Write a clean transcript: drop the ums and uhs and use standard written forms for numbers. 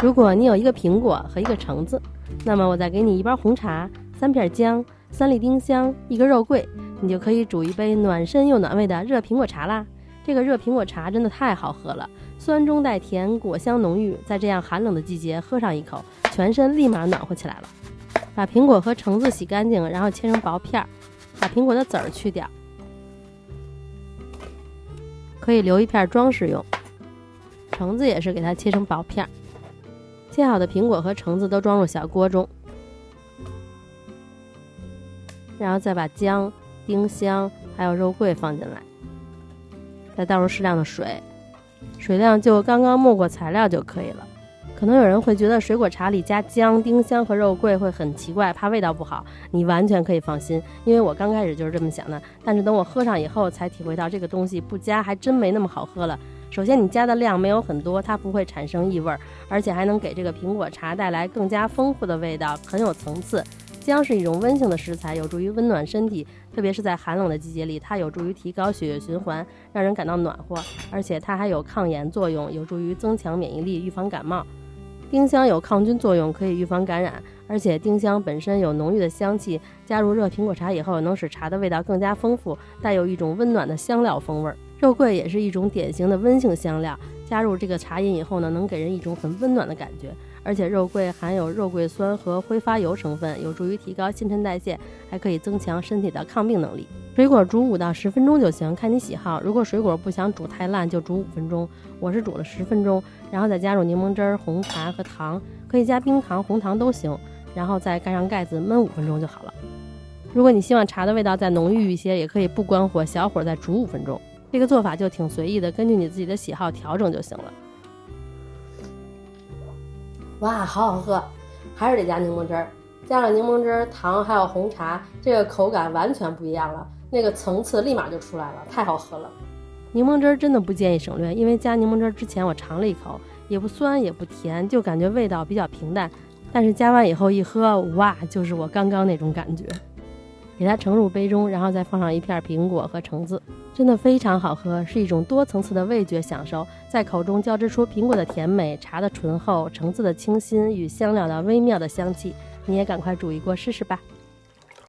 如果你有一个苹果和一个橙子，那么我再给你1包红茶、3片姜、3粒丁香、1个肉桂，你就可以煮一杯暖身又暖胃的热苹果茶啦。这个热苹果茶真的太好喝了，酸中带甜，果香浓郁，在这样寒冷的季节喝上一口，全身立马暖和起来了。把苹果和橙子洗干净，然后切成薄片，把苹果的籽儿去掉，可以留1片装饰用。橙子也是给它切成薄片，切好的苹果和橙子都装入小锅中，然后再把姜、丁香还有肉桂放进来，再倒入适量的水，水量就刚刚没过材料就可以了。可能有人会觉得水果茶里加姜、丁香和肉桂会很奇怪，怕味道不好。你完全可以放心，因为我刚开始就是这么想的，但是等我喝上以后才体会到这个东西不加还真没那么好喝了。首先你加的量没有很多，它不会产生异味，而且还能给这个苹果茶带来更加丰富的味道，很有层次。姜是一种温性的食材，有助于温暖身体，特别是在寒冷的季节里，它有助于提高血液循环，让人感到暖和，而且它还有抗炎作用，有助于增强免疫力，预防感冒。丁香有抗菌作用，可以预防感染，而且丁香本身有浓郁的香气，加入热苹果茶以后，能使茶的味道更加丰富，带有一种温暖的香料风味。肉桂也是一种典型的温性香料，加入这个茶饮以后呢，能给人一种很温暖的感觉。而且肉桂含有肉桂酸和挥发油成分，有助于提高新陈代谢，还可以增强身体的抗病能力。水果煮5到10分钟就行，看你喜好。如果水果不想煮太烂，就煮5分钟。我是煮了10分钟，然后再加入柠檬汁、红茶和糖，可以加冰糖、红糖都行，然后再盖上盖子焖5分钟就好了。如果你希望茶的味道再浓郁一些，也可以不关火，小火再煮5分钟。这个做法就挺随意的，根据你自己的喜好调整就行了。哇，好好喝，还是得加柠檬汁儿，加了柠檬汁、糖还有红茶，这个口感完全不一样了，那个层次立马就出来了，太好喝了。柠檬汁真的不建议省略，因为加柠檬汁之前我尝了一口，也不酸也不甜，就感觉味道比较平淡，但是加完以后一喝，哇，就是我刚刚那种感觉。给它盛入杯中，然后再放上1片苹果和橙子，真的非常好喝，是一种多层次的味觉享受，在口中交织出苹果的甜美、茶的醇厚、橙子的清新与香料的微妙的香气。你也赶快煮一锅试试吧。